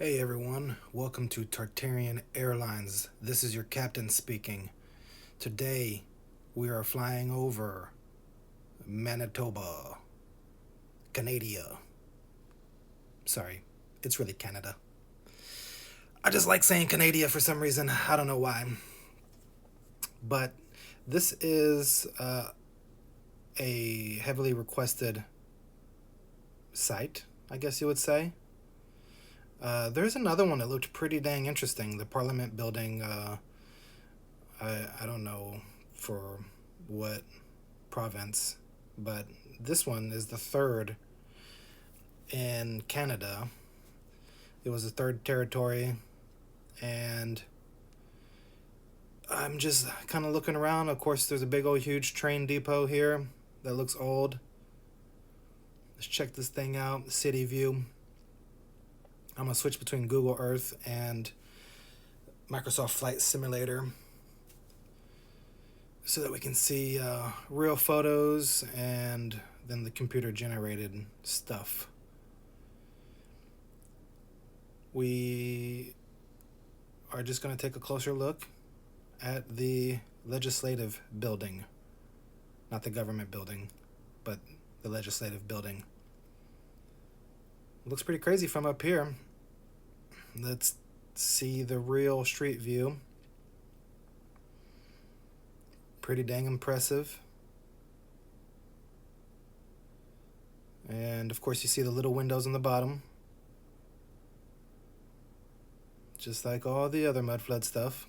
Hey everyone, welcome to Tartarian Airlines. This is your captain speaking. Today we are flying over Manitoba, Canada. Sorry, it's really Canada. I just like saying Canada for some reason. I don't know why. But this is a heavily requested site, I guess you would say. There's another one that looked pretty dang interesting. The Parliament building. I don't know for what province, but this one is the third in Canada. It was the third territory, and I'm just kind of looking around. Of course, there's a big old huge train depot here that looks old. Let's check this thing out, the city view. I'm going to switch between Google Earth and Microsoft Flight Simulator so that we can see real photos and then the computer generated stuff. We are just going to take a closer look at the legislative building. Not the government building, but the legislative building. It looks pretty crazy from up here. Let's see the real street view. Pretty dang impressive. And of course you see the little windows on the bottom. Just like all the other Mudflood stuff.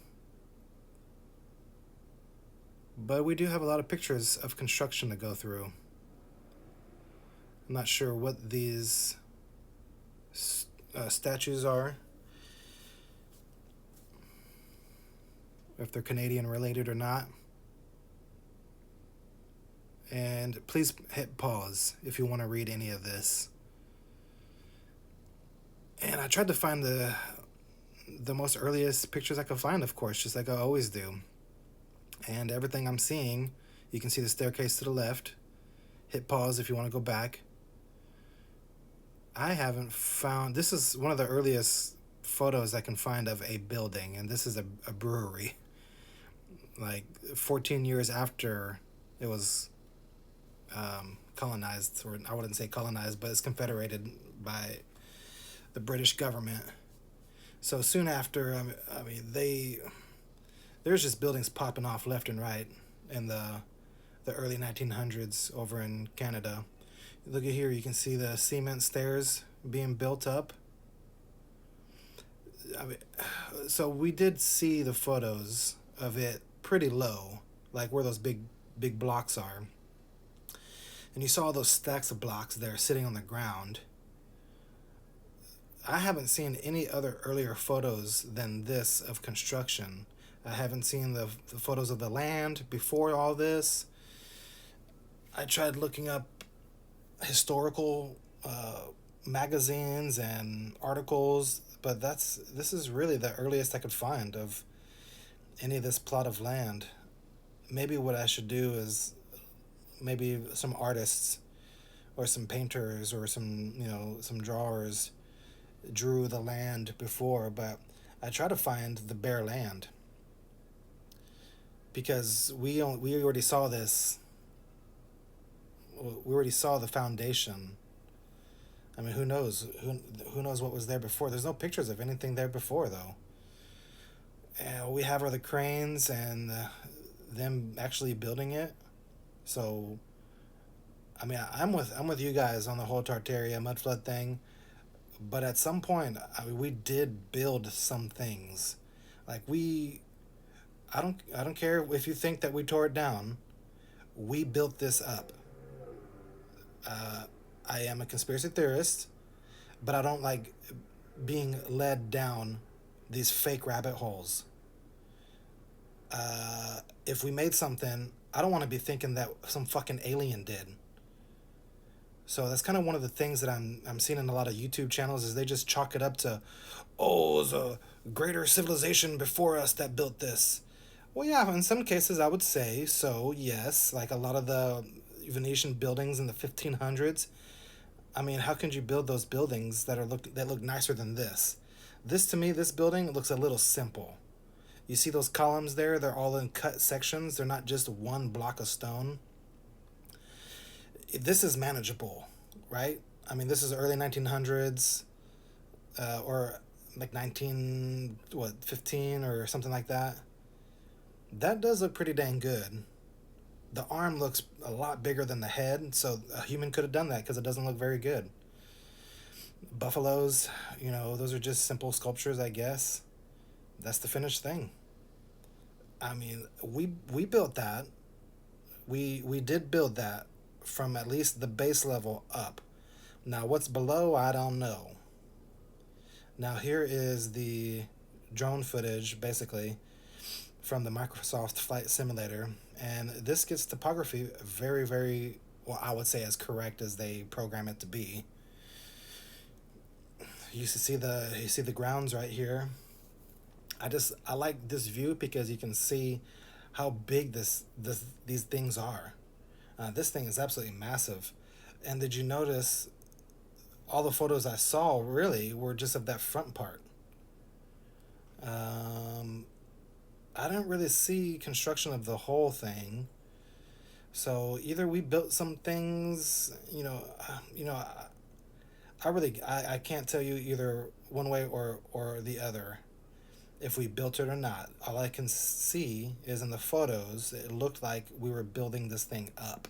But we do have a lot of pictures of construction to go through. I'm not sure what these statues are, if they're Canadian related or not. And please hit pause if you want to read any of this. And I tried to find the most earliest pictures I could find, of course, just like I always do. And everything I'm seeing, you can see the staircase to the left. Hit pause if you want to go back. I haven't found, this is one of the earliest photos I can find of a building, and this is a brewery. Like 14 years after it was colonized, or I wouldn't say colonized, but it's confederated by the British government. So soon after, there's just buildings popping off left and right in the early 1900s over in Canada. Look at here, you can see the cement stairs being built up. So we did see the photos of it pretty low, like where those big blocks are. And you saw those stacks of blocks there sitting on the ground. I haven't seen any other earlier photos than this of construction. I haven't seen the photos of the land before all this. I tried looking up historical magazines and articles, but this is really the earliest I could find of any of this plot of land. Maybe what I should do is maybe some artists or some painters or some drawers drew the land before, but I try to find the bare land because we already saw this. We already saw the foundation. I mean, who knows? Who knows what was there before? There's no pictures of anything there before, though. And we have are the cranes and them actually building it. So, I mean, I'm with you guys on the whole Tartaria mudflood thing. But at some point, we did build some things. Like I don't care if you think that we tore it down. We built this up. I am a conspiracy theorist, but I don't like being led down these fake rabbit holes. If we made something, I don't want to be thinking that some fucking alien did. So that's kind of one of the things that I'm seeing in a lot of YouTube channels is they just chalk it up to, oh, it was a greater civilization before us that built this. Well, yeah, in some cases I would say so, yes. Like a lot of the Venetian buildings in the 1500s. I mean, how can you build those buildings that look nicer than this? This to me, this building looks a little simple. You see those columns there? They're all in cut sections. They're not just one block of stone. This is manageable, right? I mean, this is early 1900s, or like 15 or something like that. That does look pretty dang good. The arm looks a lot bigger than the head, so a human could have done that because it doesn't look very good. Buffaloes, those are just simple sculptures, I guess. That's the finished thing. I mean, we built that. We did build that from at least the base level up. Now, what's below, I don't know. Now, here is the drone footage, basically, from the Microsoft Flight Simulator. And this gets topography very, very, well, I would say as correct as they program it to be. You see the grounds right here. I like this view because you can see how big these things are. This thing is absolutely massive. And did you notice all the photos I saw really were just of that front part? I didn't really see construction of the whole thing. So either we built some things, I can't tell you either one way or the other if we built it or not. All I can see is in the photos, it looked like we were building this thing up.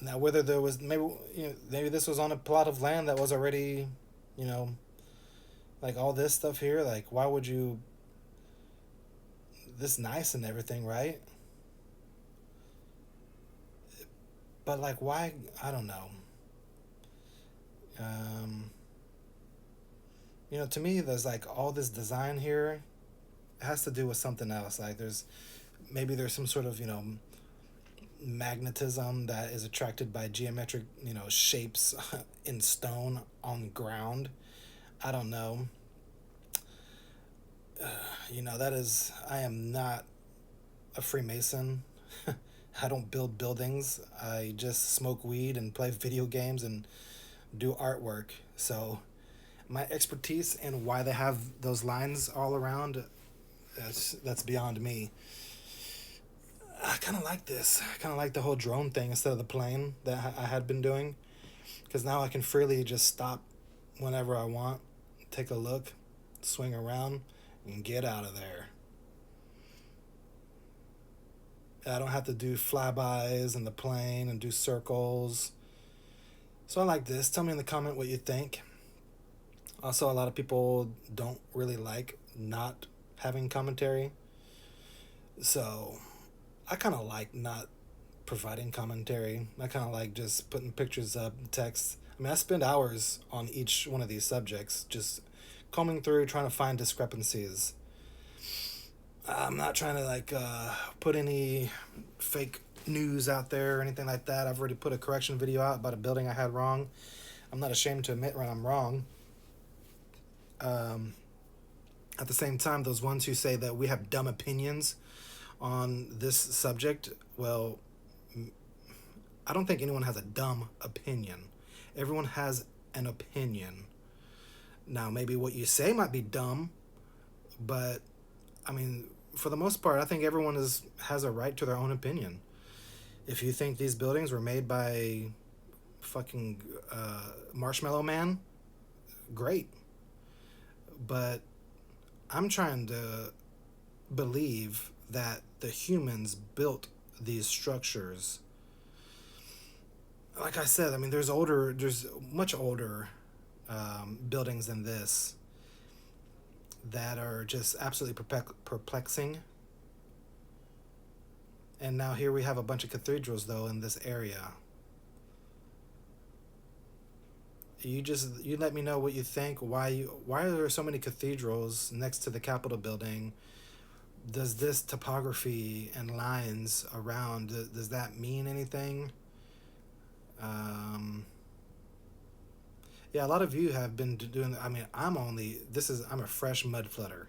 Now, whether there was maybe this was on a plot of land that was already, like all this stuff here. Like, why would you? This nice and everything, right? But like, why? I don't know. Um, to me, there's like all this design here has to do with something else. Like, there's some sort of magnetism that is attracted by geometric shapes in stone on ground. I don't know. I am not a Freemason. I don't build buildings. I just smoke weed and play video games and do artwork. So my expertise and why they have those lines all around, that's beyond me. I kind of like this. I kind of like the whole drone thing instead of the plane that I had been doing, because now I can freely just stop whenever I want, take a look, swing around, and get out of there. I don't have to do flybys in the plane and do circles. So I like this. Tell me in the comment what you think. Also, a lot of people don't really like not having commentary. So I kind of like not providing commentary. I kind of like just putting pictures up, text. I mean, I spend hours on each one of these subjects, just combing through, trying to find discrepancies. I'm not trying to put any fake news out there or anything like that. I've already put a correction video out about a building I had wrong. I'm not ashamed to admit when I'm wrong. At the same time, those ones who say that we have dumb opinions on this subject, well, I don't think anyone has a dumb opinion. Everyone has an opinion. Now, maybe what you say might be dumb, but I mean, for the most part, I think everyone has a right to their own opinion. If you think these buildings were made by fucking Marshmallow Man, great. But I'm trying to believe that the humans built these structures. Like I said, I mean, there's much older buildings than this that are just absolutely perplexing. And now here we have a bunch of cathedrals, though, in this area. You let me know what you think. Why are there so many cathedrals next to the Capitol building? Does this topography and lines around, does that mean anything? Yeah, a lot of you have been doing. I mean, I'm a fresh mudflooder.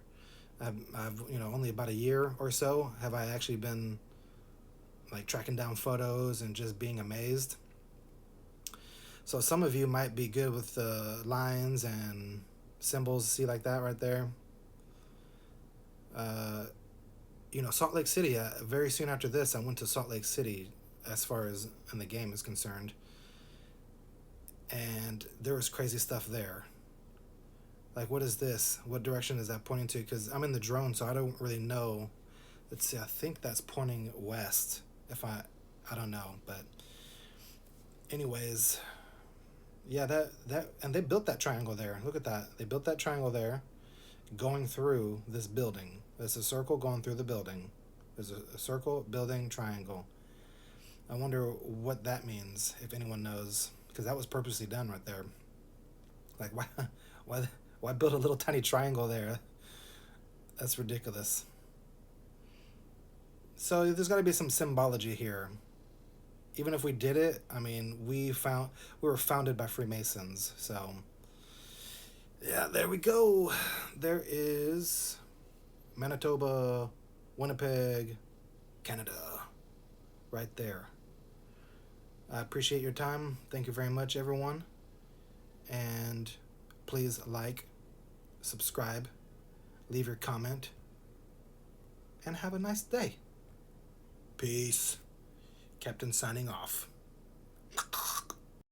I've only about a year or so have I actually been like tracking down photos and just being amazed. So some of you might be good with the lines and symbols. See, like that right there. Uh, Salt Lake City. Very soon after this, I went to Salt Lake City, as far as in the game is concerned, and there was crazy stuff there. Like, what is this? What direction is that pointing to? Because I'm in the drone, so I don't really know. Let's see. I think that's pointing west. If I don't know, but anyways, yeah, and they built that triangle there. Look at that. They built that triangle there, going through this building. There's a circle going through the building. There's a circle, building, triangle. I wonder what that means, if anyone knows, because that was purposely done right there. Like, why, why build a little tiny triangle there? That's ridiculous. So there's got to be some symbology here. Even if we did it, I mean, we were founded by Freemasons. So yeah, there we go. There is Manitoba, Winnipeg, Canada, right there. I appreciate your time. Thank you very much, everyone. And please like, subscribe, leave your comment, and have a nice day. Peace. Captain signing off.